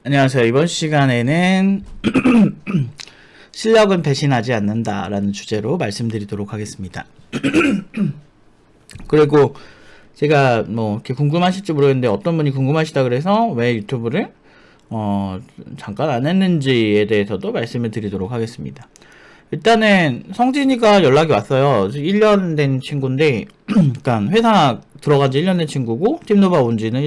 안녕하세요. 이번 시간에는 실력은 배신하지 않는다라는 주제로 말씀드리도록 하겠습니다. 그리고 제가 뭐 이렇게 궁금하실지 모르겠는데 어떤 분이 궁금하시다 그래서 왜 유튜브를 잠깐 안 했는지에 대해서도 말씀을 드리도록 하겠습니다. 일단은 성진이가 연락이 왔어요. 1년 된 친구인데 그러니까 회사 들어간 지 1년 된 친구고 팀노바 온 지는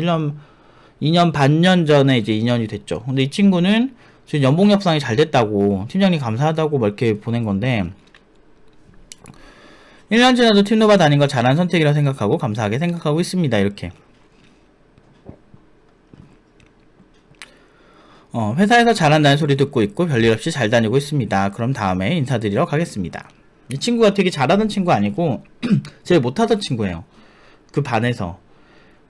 2년 반년 전에 이제 2년이 됐죠. 근데 이 친구는 지금 연봉 협상이 잘 됐다고 팀장님 감사하다고 막 이렇게 보낸 건데 1년 지나도 팀노바 다닌 거 잘한 선택이라 생각하고 감사하게 생각하고 있습니다. 이렇게 회사에서 잘한다는 소리 듣고 있고 별일 없이 잘 다니고 있습니다. 그럼 다음에 인사드리러 가겠습니다. 이 친구가 되게 잘하던 친구 아니고 제일 못하던 친구예요. 그 반에서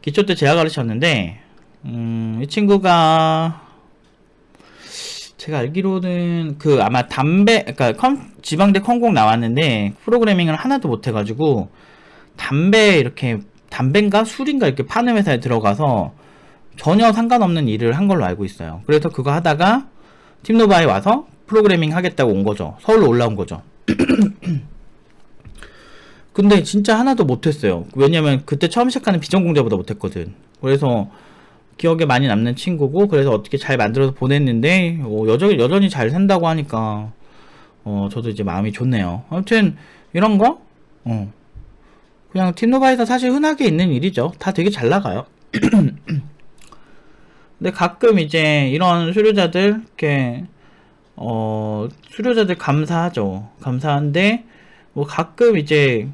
기초 때 제가 가르쳤는데 이 친구가 제가 알기로는 그 아마 그러니까 지방대 컴공 나왔는데 프로그래밍을 하나도 못해가지고 담배인가 술인가 이렇게 파는 회사에 들어가서 전혀 상관없는 일을 한 걸로 알고 있어요. 그래서 그거 하다가 팀노바에 와서 프로그래밍 하겠다고 온 거죠. 서울로 올라온 거죠. 근데 진짜 하나도 못했어요. 왜냐면 그때 처음 시작하는 비전공자보다 못했거든. 그래서 기억에 많이 남는 친구고, 그래서 어떻게 잘 만들어서 보냈는데 여전히 잘 산다고 하니까 저도 이제 마음이 좋네요. 아무튼 이런 거 그냥 팀노바에서 사실 흔하게 있는 일이죠. 다 되게 잘 나가요. 근데 가끔 이제 이런 수료자들 이렇게 수료자들 감사하죠. 감사한데 뭐 가끔 이제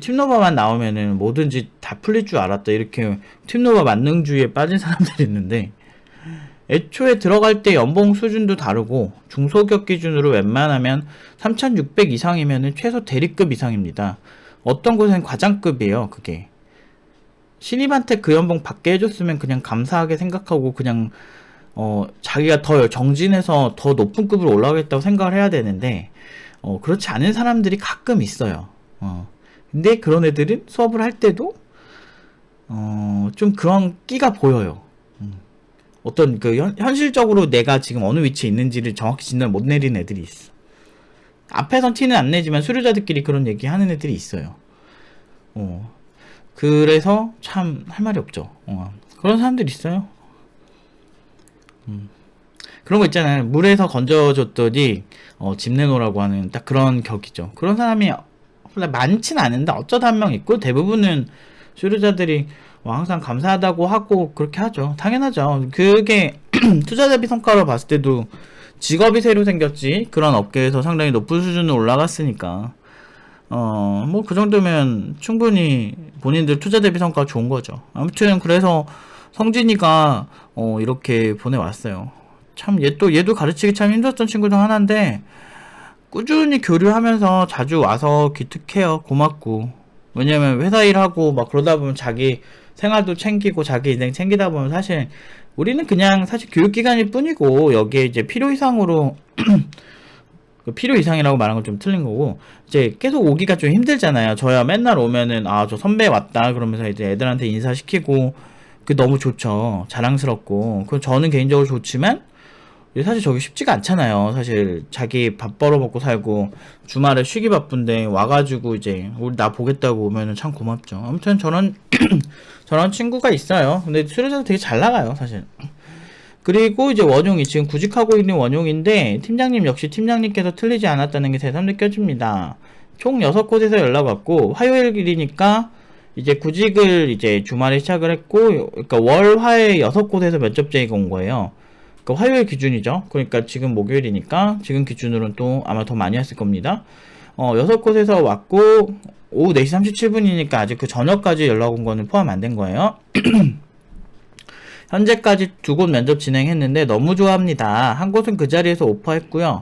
팀노바만 나오면은 뭐든지 다 풀릴 줄 알았다 이렇게 팀노바 만능주의에 빠진 사람들이 있는데, 애초에 들어갈 때 연봉 수준도 다르고 중소기업 기준으로 웬만하면 3,600 이상이면은 최소 대리급 이상입니다. 어떤 곳은 과장급이에요. 그게 신입한테 그 연봉 받게 해줬으면 그냥 감사하게 생각하고 그냥 자기가 더 정진해서 더 높은 급으로 올라가겠다고 생각을 해야 되는데 그렇지 않은 사람들이 가끔 있어요. 근데 그런 애들은 수업을 할 때도 좀 그런 끼가 보여요. 어떤 그 현실적으로 내가 지금 어느 위치에 있는지를 정확히 진단을 못 내리는 애들이 있어. 앞에선 티는 안 내지만 수료자들끼리 그런 얘기 하는 애들이 있어요. 그래서 참 할 말이 없죠. 그런 사람들이 있어요. 그런 거 있잖아요. 물에서 건져줬더니 집 내놓으라고 하는 딱 그런 격이죠. 그런 사람이 많진 않은데 어쩌다 한 명 있고, 대부분은 수료자들이 항상 감사하다고 하고 그렇게 하죠. 당연하죠. 그게 투자 대비 성과로 봤을 때도 직업이 새로 생겼지 그런 업계에서 상당히 높은 수준으로 올라갔으니까 뭐 그 정도면 충분히 본인들 투자 대비 성과가 좋은 거죠. 아무튼 그래서 성진이가 이렇게 보내왔어요. 참 얘도 가르치기 참 힘들었던 친구 중 하나인데 꾸준히 교류하면서 자주 와서 기특해요. 고맙고. 왜냐면 회사 일하고 막 그러다 보면 자기 생활도 챙기고 자기 인생 챙기다 보면 사실 우리는 그냥 사실 교육기관일 뿐이고, 여기에 이제 필요 이상으로 필요 이상이라고 말한 건 좀 틀린 거고, 이제 계속 오기가 좀 힘들잖아요. 저야 맨날 오면은 저 선배 왔다 그러면서 이제 애들한테 인사시키고 그 너무 좋죠. 자랑스럽고. 그 저는 개인적으로 좋지만 사실 저게 쉽지가 않잖아요. 사실 자기 밥 벌어먹고 살고 주말에 쉬기 바쁜데 와가지고 이제 우리 나 보겠다고 오면은 참 고맙죠. 아무튼 저런 친구가 있어요. 근데 수료자도 되게 잘 나가요, 사실. 그리고 이제 원용이 지금 구직하고 있는 원용인데, 팀장님 역시 팀장님께서 틀리지 않았다는 게 새삼 느껴집니다. 총 6곳에서 연락 왔고 화요일이니까 이제 구직을 이제 주말에 시작을 했고, 그러니까 월화에 6곳에서 면접 제의가 온 거예요. 그러니까 화요일 기준이죠. 그러니까 지금 목요일이니까 지금 기준으로는 또 아마 더 많이 왔을 겁니다. 6곳에서 왔고 오후 4시 37분이니까 아직 그 저녁까지 연락 온 거는 포함 안 된 거예요. 현재까지 2곳 면접 진행했는데 너무 좋아합니다. 한 곳은 그 자리에서 오퍼했고요.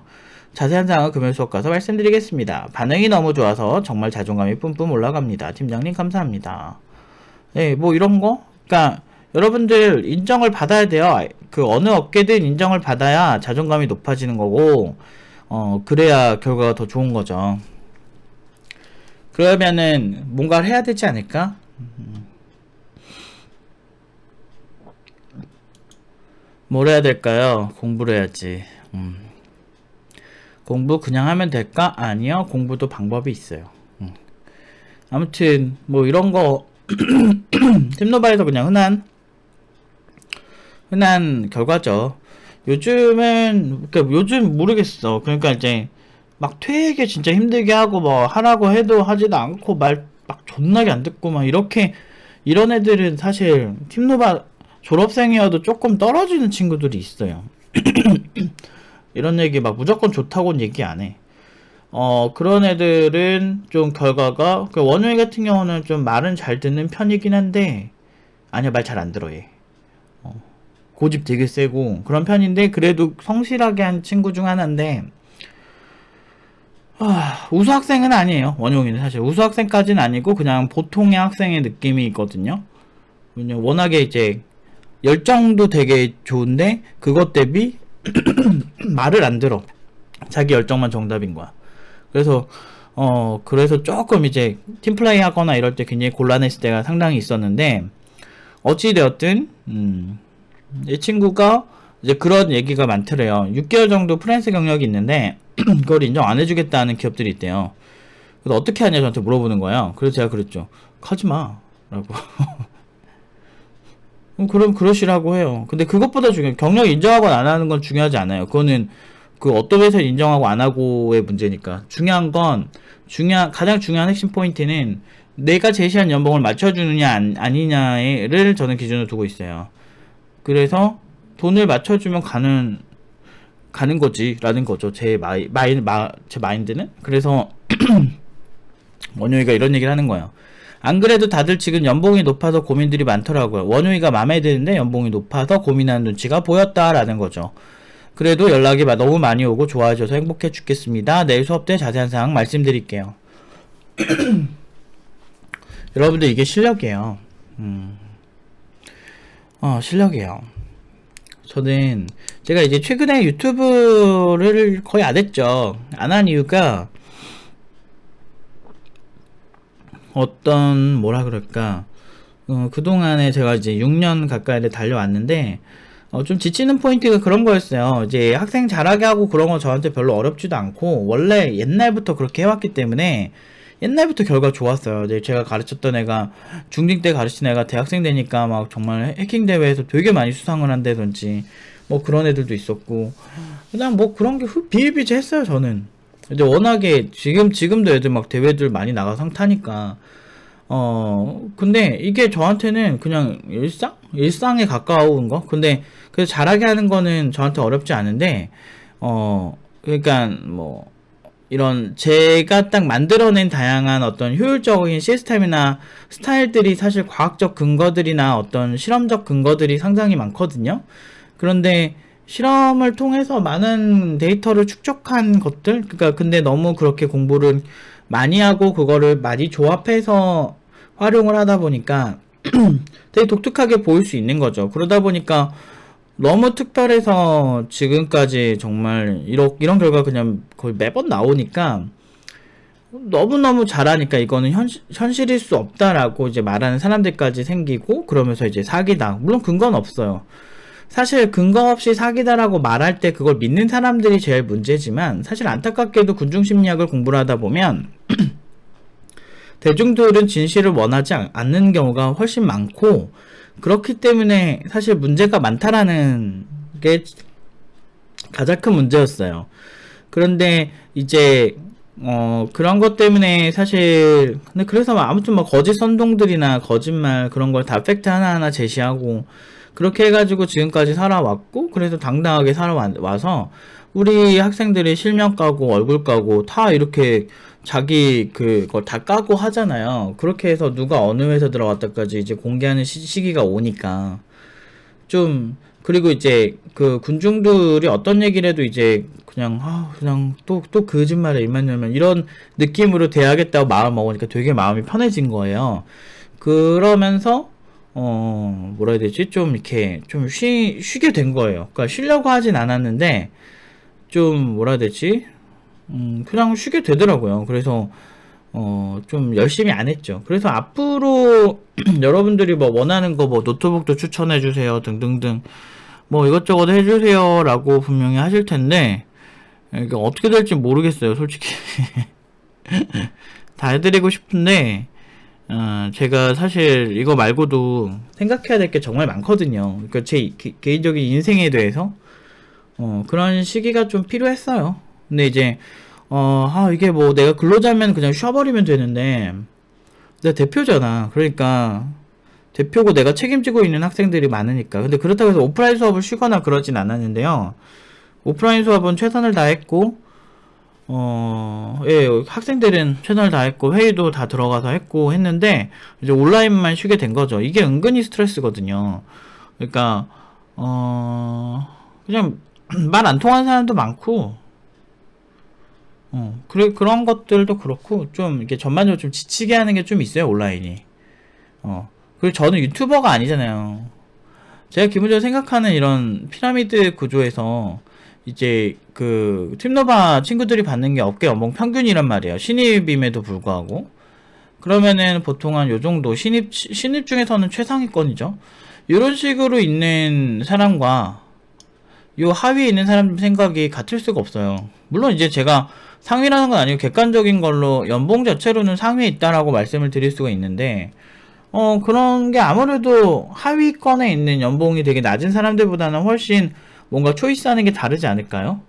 자세한 사항은 금요일 수업 가서 말씀드리겠습니다. 반응이 너무 좋아서 정말 자존감이 뿜뿜 올라갑니다. 팀장님 감사합니다. 네, 뭐 이런 거? 그러니까 여러분들 인정을 받아야 돼요. 그 어느 업계든 인정을 받아야 자존감이 높아지는 거고, 그래야 결과가 더 좋은 거죠. 그러면은 뭔가를 해야 되지 않을까? 뭘 해야 될까요? 공부를 해야지. 공부 그냥 하면 될까? 아니요. 공부도 방법이 있어요. 아무튼 뭐 이런 거 팀노바에서 그냥 흔한 결과죠. 요즘은 그러니까 요즘 모르겠어. 그러니까 이제 막 되게 진짜 힘들게 하고 뭐 하라고 해도 하지도 않고 말 막 존나게 안 듣고 막 이렇게 이런 애들은 사실 팀노바 졸업생이어도 조금 떨어지는 친구들이 있어요. 이런 얘기 막 무조건 좋다고는 얘기 안 해. 그런 애들은 좀 결과가, 그 원효이 같은 경우는 좀 말은 잘 듣는 편이긴 한데, 아니야, 말 잘 안 들어, 얘. 고집 되게 세고, 그런 편인데, 그래도 성실하게 한 친구 중 하나인데, 우수학생은 아니에요, 원효이는 사실. 우수학생까지는 아니고, 그냥 보통의 학생의 느낌이 있거든요. 왜냐면 워낙에 이제, 열정도 되게 좋은데, 그것 대비 말을 안 들어. 자기 열정만 정답인 거야. 그래서 그래서 조금 이제 팀플레이 하거나 이럴 때 굉장히 곤란했을 때가 상당히 있었는데, 어찌되었든 이 친구가 이제 그런 얘기가 많더래요. 6개월 정도 프랑스 경력이 있는데 그걸 인정 안 해주겠다는 기업들이 있대요. 그래서 어떻게 하냐 저한테 물어보는 거예요. 그래서 제가 그랬죠. 가지마 라고. 그럼 그러시라고 해요. 근데 그것보다 경력 인정하거나 안 하는 건 중요하지 않아요. 그거는 그 어떤 회사 인정하고 안 하고의 문제니까. 중요한 건 가장 중요한 핵심 포인트는 내가 제시한 연봉을 맞춰주느냐 아니냐를 저는 기준으로 두고 있어요. 그래서 돈을 맞춰주면 가는 거지라는 거죠. 제 마인드는. 그래서 원효이가 이런 얘기를 하는 거예요. 안 그래도 다들 지금 연봉이 높아서 고민들이 많더라고요. 원효이가 마음에 드는데 연봉이 높아서 고민하는 눈치가 보였다라는 거죠. 그래도 연락이 너무 많이 오고 좋아져서 행복해 죽겠습니다. 내일 수업 때 자세한 사항 말씀드릴게요. 여러분들 이게 실력이에요. 실력이에요. 저는 제가 이제 최근에 유튜브를 거의 안 했죠. 안 한 이유가 뭐라 그럴까, 그동안에 제가 이제 6년 가까이를 달려왔는데, 좀 지치는 포인트가 그런 거였어요. 이제 학생 잘하게 하고 그런 거 저한테 별로 어렵지도 않고, 원래 옛날부터 그렇게 해왔기 때문에, 옛날부터 결과 좋았어요. 이제 제가 가르쳤던 애가, 중딩 때 가르친 애가 대학생 되니까 막 정말 해킹 대회에서 되게 많이 수상을 한다든지, 뭐 그런 애들도 있었고, 그냥 뭐 그런 게 비일비재했어요, 저는. 이제 워낙에 지금도 애들 막 대회들 많이 나가 상 타니까. 근데 이게 저한테는 그냥 일상에 가까운 거? 근데 그래서 잘하게 하는 거는 저한테 어렵지 않은데, 그러니까 뭐 이런 제가 딱 만들어낸 다양한 어떤 효율적인 시스템이나 스타일들이 사실 과학적 근거들이나 어떤 실험적 근거들이 상당히 많거든요. 그런데 실험을 통해서 많은 데이터를 축적한 것들, 그러니까 근데 너무 그렇게 공부를 많이 하고 그거를 많이 조합해서 활용을 하다 보니까 되게 독특하게 보일 수 있는 거죠. 그러다 보니까 너무 특별해서 지금까지 정말 이런 결과 그냥 거의 매번 나오니까, 너무너무 잘하니까 이거는 현실일 수 없다라고 이제 말하는 사람들까지 생기고, 그러면서 이제 사기다. 물론 근거는 없어요. 사실 근거 없이 사기다라고 말할 때 그걸 믿는 사람들이 제일 문제지만, 사실 안타깝게도 군중심리학을 공부를 하다 보면 대중들은 진실을 원하지 않는 경우가 훨씬 많고, 그렇기 때문에 사실 문제가 많다라는 게 가장 큰 문제였어요. 그런데 이제 그런 것 때문에 사실, 근데 그래서 아무튼 뭐 거짓 선동들이나 거짓말 그런 걸 다 팩트 하나하나 제시하고 그렇게 해가지고 지금까지 살아왔고, 그래서 당당하게 살아와서 우리 학생들이 실명 까고 얼굴 까고 다 이렇게 자기 그거 다 까고 하잖아요. 그렇게 해서 누가 어느 회사 들어갔다까지 이제 공개하는 시기가 오니까 좀, 그리고 이제 그 군중들이 어떤 얘기를 해도 이제 그냥 또 거짓말에 입만 열면 이런 느낌으로 대하겠다고 마음 먹으니까 되게 마음이 편해진 거예요. 그러면서 뭐라 해야 되지? 좀 이렇게 좀 쉬게 된 거예요. 그러니까 쉬려고 하진 않았는데 좀 뭐라 해야 되지? 그냥 쉬게 되더라고요. 그래서 좀 열심히 안 했죠. 그래서 앞으로 여러분들이 뭐 원하는 거 뭐 노트북도 추천해 주세요 등등등, 뭐 이것저것 해주세요 라고 분명히 하실 텐데, 이게 어떻게 될지 모르겠어요, 솔직히. 다 해드리고 싶은데, 제가 사실 이거 말고도 생각해야 될 게 정말 많거든요. 그러니까 제 개인적인 인생에 대해서 그런 시기가 좀 필요했어요. 근데 이제 이게 뭐 내가 근로자면 그냥 쉬어버리면 되는데 내가 대표잖아. 그러니까 대표고 내가 책임지고 있는 학생들이 많으니까. 근데 그렇다고 해서 오프라인 수업을 쉬거나 그러진 않았는데요. 오프라인 수업은 최선을 다했고, 예, 학생들은 최선을 다했고, 회의도 다 들어가서 했고 했는데, 이제 온라인만 쉬게 된 거죠. 이게 은근히 스트레스거든요. 그러니까, 그냥 말 안 통하는 사람도 많고, 그래, 그런 것들도 그렇고, 좀, 이게 전반적으로 좀 지치게 하는 게 좀 있어요, 온라인이. 그리고 저는 유튜버가 아니잖아요. 제가 기본적으로 생각하는 이런 피라미드 구조에서, 이제 그 팀노바 친구들이 받는 게 업계 연봉 평균이란 말이에요. 신입임에도 불구하고. 그러면은 보통 한 요 정도 신입 중에서는 최상위권이죠. 이런 식으로 있는 사람과 요 하위에 있는 사람 생각이 같을 수가 없어요. 물론 이제 제가 상위라는 건 아니고 객관적인 걸로 연봉 자체로는 상위에 있다라고 말씀을 드릴 수가 있는데, 그런 게 아무래도 하위권에 있는 연봉이 되게 낮은 사람들보다는 훨씬 뭔가 초이스하는 게 다르지 않을까요?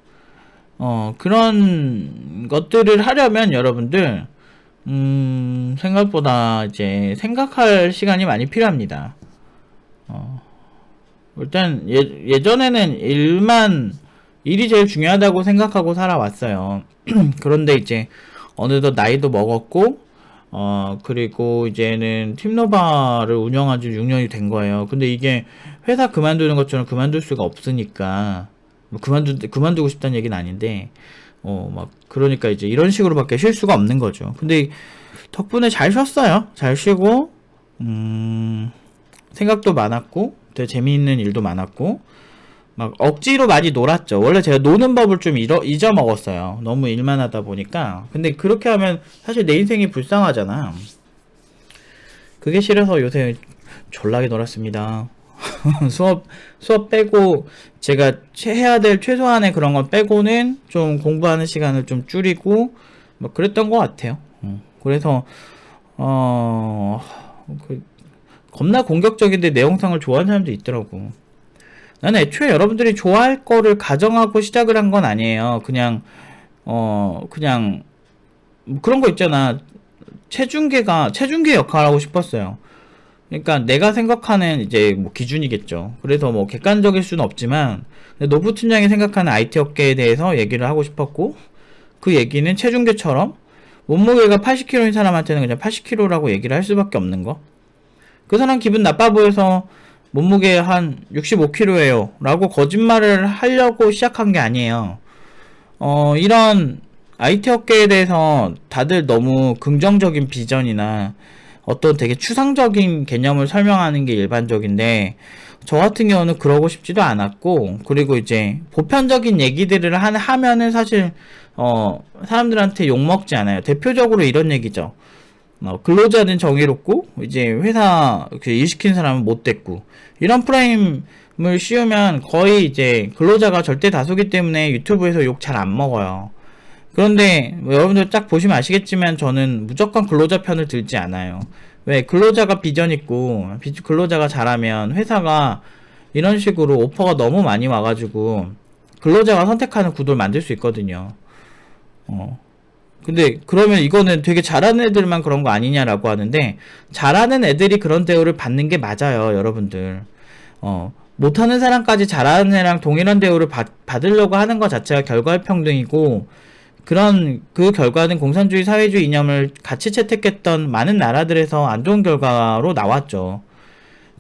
그런 것들을 하려면 여러분들, 생각보다 이제 생각할 시간이 많이 필요합니다. 일단 예전에는 일이 제일 중요하다고 생각하고 살아왔어요. 그런데 이제 어느덧 나이도 먹었고, 그리고 이제는 팀노바를 운영한 지 6년이 된 거예요. 근데 이게 회사 그만두는 것처럼 그만둘 수가 없으니까, 뭐 그만두고 싶다는 얘기는 아닌데, 막, 그러니까 이제 이런 식으로밖에 쉴 수가 없는 거죠. 근데 덕분에 잘 쉬었어요. 잘 쉬고, 생각도 많았고, 되게 재미있는 일도 많았고, 막 억지로 많이 놀았죠. 원래 제가 노는 법을 좀 잊어먹었어요. 너무 일만 하다 보니까. 근데 그렇게 하면 사실 내 인생이 불쌍하잖아. 그게 싫어서 요새 졸라게 놀았습니다. 수업 빼고 제가 해야 될 최소한의 그런 건 빼고는 좀 공부하는 시간을 좀 줄이고 뭐 그랬던 것 같아요. 그래서 겁나 공격적인데 내 영상을 좋아하는 사람도 있더라고. 나는 애초에 여러분들이 좋아할 거를 가정하고 시작을 한 건 아니에요. 그냥 뭐 그런 거 있잖아. 체중계 역할을 하고 싶었어요. 그러니까 내가 생각하는 이제 뭐 기준이겠죠. 그래서 뭐 객관적일 수는 없지만 노부 팀장이 생각하는 IT 업계에 대해서 얘기를 하고 싶었고, 그 얘기는 체중계처럼 몸무게가 80kg인 사람한테는 그냥 80kg라고 얘기를 할 수밖에 없는 거. 그 사람 기분 나빠 보여서 몸무게 한 65kg예요 라고 거짓말을 하려고 시작한 게 아니에요. 이런 IT 업계에 대해서 다들 너무 긍정적인 비전이나 어떤 되게 추상적인 개념을 설명하는 게 일반적인데, 저 같은 경우는 그러고 싶지도 않았고, 그리고 이제 보편적인 얘기들을 하면은 사실 사람들한테 욕먹지 않아요. 대표적으로 이런 얘기죠. 근로자는 정의롭고 이제 회사 일 시킨 사람은 못됐고, 이런 프레임을 씌우면 거의 이제 근로자가 절대 다수기 때문에 유튜브에서 욕 잘 안 먹어요. 그런데 뭐 여러분들 딱 보시면 아시겠지만 저는 무조건 근로자 편을 들지 않아요. 왜? 근로자가 비전 있고 근로자가 잘하면 회사가 이런 식으로 오퍼가 너무 많이 와가지고 근로자가 선택하는 구도를 만들 수 있거든요. 근데 그러면 이거는 되게 잘하는 애들만 그런 거 아니냐라고 하는데, 잘하는 애들이 그런 대우를 받는 게 맞아요, 여러분들. 못하는 사람까지 잘하는 애랑 동일한 대우를 받으려고 하는 것 자체가 결과평등이고, 그 결과는 공산주의 사회주의 이념을 같이 채택했던 많은 나라들에서 안 좋은 결과로 나왔죠.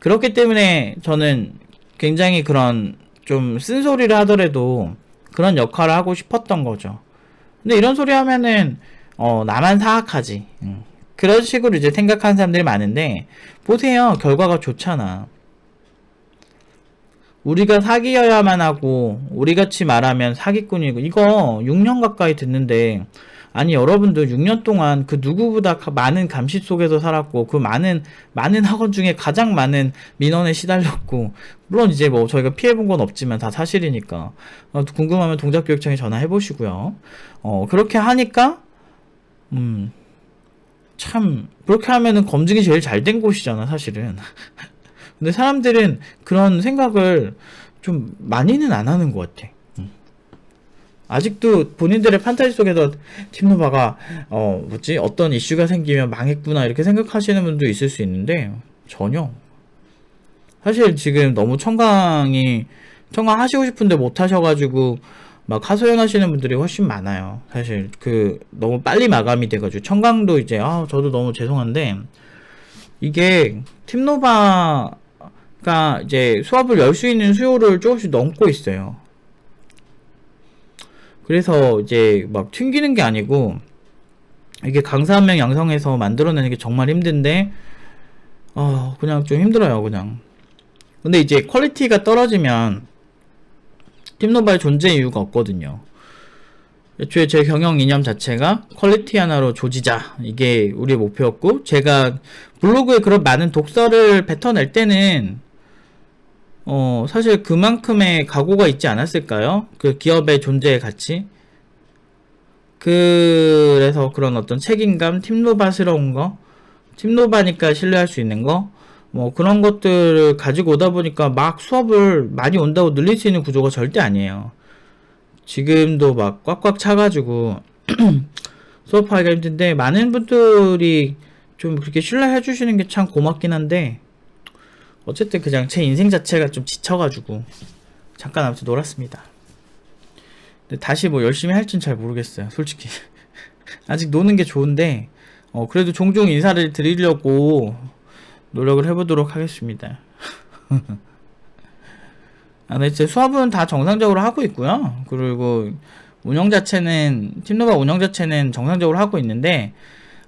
그렇기 때문에 저는 굉장히 그런 좀 쓴소리를 하더라도 그런 역할을 하고 싶었던 거죠. 근데 이런 소리 하면은 나만 사악하지. 그런 식으로 이제 생각하는 사람들이 많은데, 보세요. 결과가 좋잖아. 우리가 사기여야만 하고 우리같이 말하면 사기꾼이고, 이거 6년 가까이 듣는데 아니 여러분들 6년 동안 그 누구보다 많은 감시 속에서 살았고 그 많은 학원 중에 가장 많은 민원에 시달렸고 물론 이제 뭐 저희가 피해본 건 없지만 다 사실이니까 궁금하면 동작교육청에 전화해 보시고요. 그렇게 하니까 참 그렇게 하면은 검증이 제일 잘 된 곳이잖아 사실은. 근데 사람들은 그런 생각을 좀 많이는 안 하는 것 같아. 아직도 본인들의 판타지 속에서 팀노바가 어떤 이슈가 생기면 망했구나 이렇게 생각하시는 분도 있을 수 있는데 전혀. 사실 지금 너무 청강 하시고 싶은데 못 하셔가지고 막 하소연 하시는 분들이 훨씬 많아요. 사실 너무 빨리 마감이 돼가지고 청강도 이제 저도 너무 죄송한데 이게 팀노바가 이제 수업을 열 수 있는 수요를 조금씩 넘고 있어요. 그래서 이제 막 튕기는 게 아니고 이게 강사 한 명 양성해서 만들어내는 게 정말 힘든데 그냥 좀 힘들어요 그냥. 근데 이제 퀄리티가 떨어지면 팀노바의 존재 이유가 없거든요. 애초에 제 경영 이념 자체가 퀄리티 하나로 조지자 이게 우리의 목표였고 제가 블로그에 그런 많은 독서를 뱉어낼 때는 사실 그만큼의 각오가 있지 않았을까요? 그 기업의 존재의 가치? 그래서 그런 어떤 책임감, 팀노바스러운 거, 팀노바니까 신뢰할 수 있는 거, 뭐 그런 것들을 가지고 오다 보니까 막 수업을 많이 온다고 늘릴 수 있는 구조가 절대 아니에요. 지금도 막 꽉꽉 차가지고 수업하기가 힘든데 많은 분들이 좀 그렇게 신뢰해 주시는 게 참 고맙긴 한데 어쨌든 그냥 제 인생 자체가 좀 지쳐가지고 잠깐 아무튼 놀았습니다. 근데 다시 뭐 열심히 할진 잘 모르겠어요 솔직히. 아직 노는 게 좋은데 그래도 종종 인사를 드리려고 노력을 해보도록 하겠습니다. 네, 제 수업은 다 정상적으로 하고 있고요. 그리고 팀노바 운영 자체는 정상적으로 하고 있는데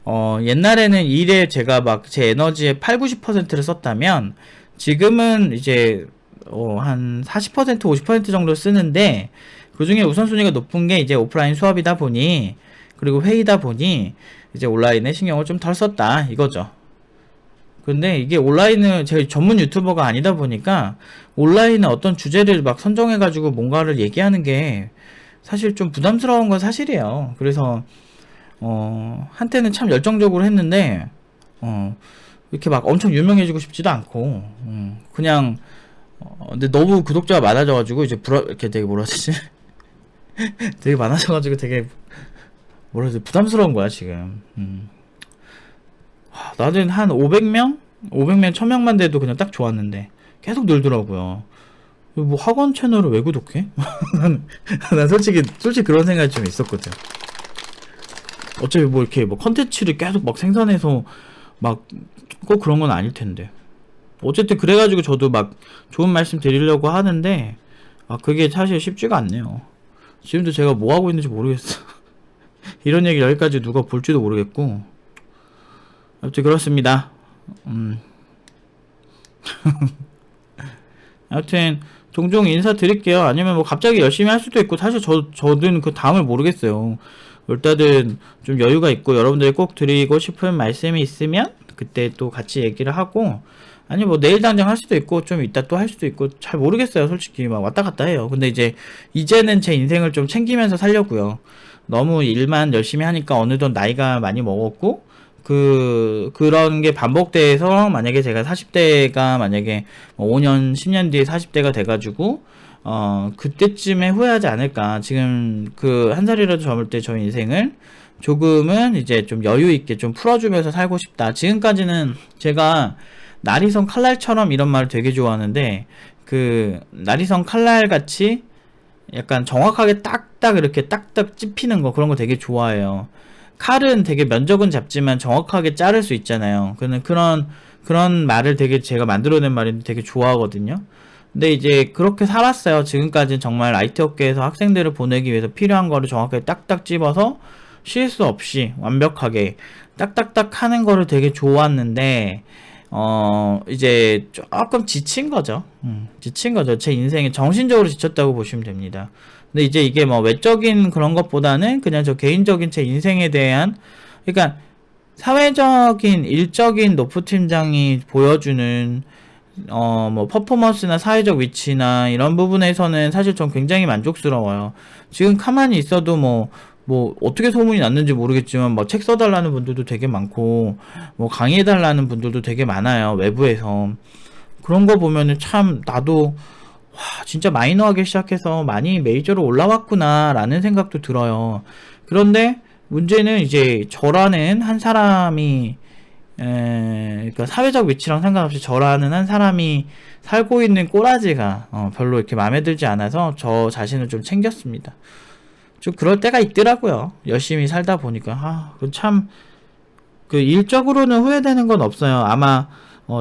옛날에는 일에 제가 막 제 에너지의 80-90%를 썼다면 지금은 이제 한 40% 50% 정도 쓰는데 그 중에 우선순위가 높은 게 이제 오프라인 수업이다 보니 그리고 회의다 보니 이제 온라인에 신경을 좀 덜 썼다 이거죠. 근데 이게 온라인은 제가 전문 유튜버가 아니다 보니까 온라인은 어떤 주제를 막 선정해가지고 뭔가를 얘기하는 게 사실 좀 부담스러운 건 사실이에요. 그래서 한때는 참 열정적으로 했는데 이렇게 막 엄청 유명해지고 싶지도 않고 그냥 근데 너무 구독자가 많아져가지고 이제 이렇게 되게 뭐라 해야 되지? 되게 많아져가지고 되게 뭐라 해야 되지? 부담스러운 거야 지금. 나는 한 500명? 1000명만 돼도 그냥 딱 좋았는데 계속 늘더라고요. 뭐 학원 채널을 왜 구독해? 난 솔직히 그런 생각이 좀 있었거든. 어차피 뭐 이렇게 뭐 컨텐츠를 계속 막 생산해서 막 꼭 그런 건 아닐 텐데. 어쨌든 그래가지고 저도 막 좋은 말씀 드리려고 하는데 그게 사실 쉽지가 않네요. 지금도 제가 뭐 하고 있는지 모르겠어. 이런 얘기 여기까지 누가 볼지도 모르겠고. 아무튼 그렇습니다. 아무튼 종종 인사드릴게요. 아니면 뭐 갑자기 열심히 할 수도 있고 사실 저는 그 다음을 모르겠어요. 일단은 좀 여유가 있고 여러분들이 꼭 드리고 싶은 말씀이 있으면 그때 또 같이 얘기를 하고 아니 뭐 내일 당장 할 수도 있고 좀 이따 또 할 수도 있고 잘 모르겠어요. 솔직히 막 왔다 갔다 해요. 근데 이제는 제 인생을 좀 챙기면서 살려고요. 너무 일만 열심히 하니까 어느덧 나이가 많이 먹었고 그런 게 반복돼서 만약에 제가 40대가 만약에 5년 10년 뒤에 40대가 돼가지고 그때쯤에 후회하지 않을까. 지금 한 살이라도 젊을 때 저 인생을 조금은 이제 좀 여유 있게 좀 풀어주면서 살고 싶다. 지금까지는 제가 나리성 칼날처럼 이런 말을 되게 좋아하는데 나리성 칼날 같이 약간 정확하게 딱딱 이렇게 딱딱 찝히는 거 그런 거 되게 좋아해요. 칼은 되게 면적은 잡지만 정확하게 자를 수 있잖아요. 그런 말을 되게 제가 만들어낸 말인데 되게 좋아하거든요. 근데 이제 그렇게 살았어요. 지금까지는 정말 IT 업계에서 학생들을 보내기 위해서 필요한 거를 정확하게 딱딱 집어서 실수 없이 완벽하게 딱딱딱 하는 거를 되게 좋았는데 이제 조금 지친 거죠. 지친 거죠. 제 인생에 정신적으로 지쳤다고 보시면 됩니다. 근데 이제 이게 뭐 외적인 그런 것보다는 그냥 저 개인적인 제 인생에 대한, 그러니까 사회적인 일적인 노프 팀장이 보여주는 뭐 퍼포먼스나 사회적 위치나 이런 부분에서는 사실 전 굉장히 만족스러워요. 지금 가만히 있어도 뭐 어떻게 소문이 났는지 모르겠지만 뭐 책 써달라는 분들도 되게 많고 뭐 강의해달라는 분들도 되게 많아요, 외부에서. 그런 거 보면은 참 나도 와 진짜 마이너하게 시작해서 많이 메이저로 올라왔구나 라는 생각도 들어요. 그런데 문제는 이제 저라는 한 사람이 그러니까 사회적 위치랑 상관없이 저라는 한 사람이 살고 있는 꼬라지가 별로 이렇게 마음에 들지 않아서 저 자신을 좀 챙겼습니다. 좀 그럴 때가 있더라고요. 열심히 살다 보니까 참 그 일적으로는 후회되는 건 없어요. 아마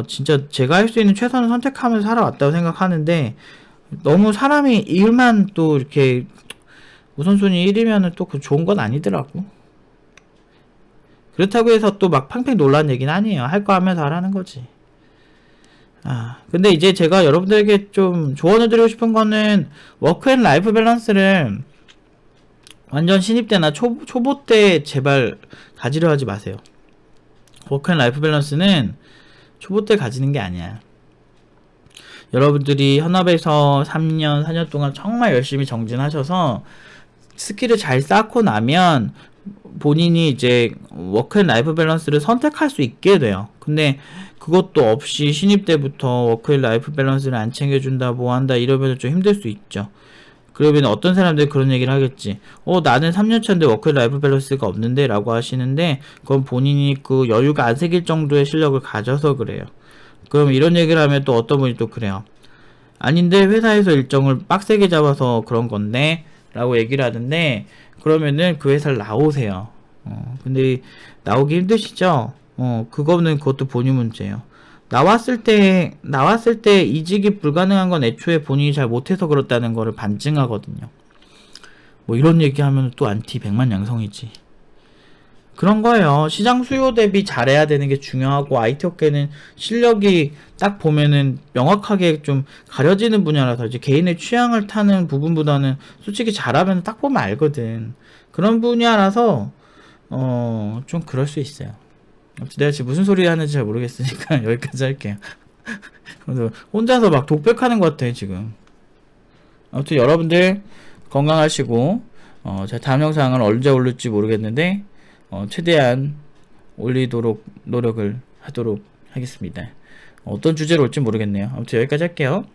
진짜 제가 할 수 있는 최선을 선택하면서 살아왔다고 생각하는데, 너무 사람이 일만 또 이렇게 우선순위 1위면은 또 그 좋은 건 아니더라고. 그렇다고 해서 또 막 팡팡 놀라는 얘기는 아니에요. 할 거 하면서 하라는 거지. 근데 이제 제가 여러분들에게 좀 조언을 드리고 싶은 거는, 워크 앤 라이프 밸런스를 완전 신입 때나 초보 때 제발 가지려 하지 마세요. 워크 앤 라이프 밸런스는 초보 때 가지는 게 아니야. 여러분들이 현업에서 3년, 4년 동안 정말 열심히 정진하셔서 스킬을 잘 쌓고 나면 본인이 이제 워크 앤 라이프 밸런스를 선택할 수 있게 돼요. 근데 그것도 없이 신입 때부터 워크 앤 라이프 밸런스를 안 챙겨준다, 뭐 한다 이러면 좀 힘들 수 있죠. 그러면 어떤 사람들이 그런 얘기를 하겠지. 나는 3년차인데 워크 앤 라이프 밸런스가 없는데 라고 하시는데, 그건 본인이 그 여유가 안 생길 정도의 실력을 가져서 그래요. 그럼 이런 얘기를 하면 또 어떤 분이 또 그래요. 아닌데 회사에서 일정을 빡세게 잡아서 그런 건데 라고 얘기를 하던데, 그러면은 그 회사를 나오세요. 근데 나오기 힘드시죠? 그것도 본인 문제예요. 나왔을 때 이직이 불가능한 건 애초에 본인이 잘 못해서 그렇다는 거를 반증하거든요. 뭐 이런 얘기하면 또 안티 백만양성이지. 그런 거예요. 시장 수요 대비 잘해야 되는 게 중요하고, IT 업계는 실력이 딱 보면은 명확하게 좀 가려지는 분야라서 이제 개인의 취향을 타는 부분보다는 솔직히 잘하면 딱 보면 알거든. 그런 분야라서 좀 그럴 수 있어요. 아무튼 내가 지금 무슨 소리 하는지 잘 모르겠으니까 여기까지 할게요. 그래서 혼자서 막 독백하는 것 같아 지금. 아무튼 여러분들 건강하시고, 제가 다음 영상을 언제 올릴지 모르겠는데 최대한 올리도록 노력을 하도록 하겠습니다. 어떤 주제로 올지 모르겠네요. 아무튼 여기까지 할게요.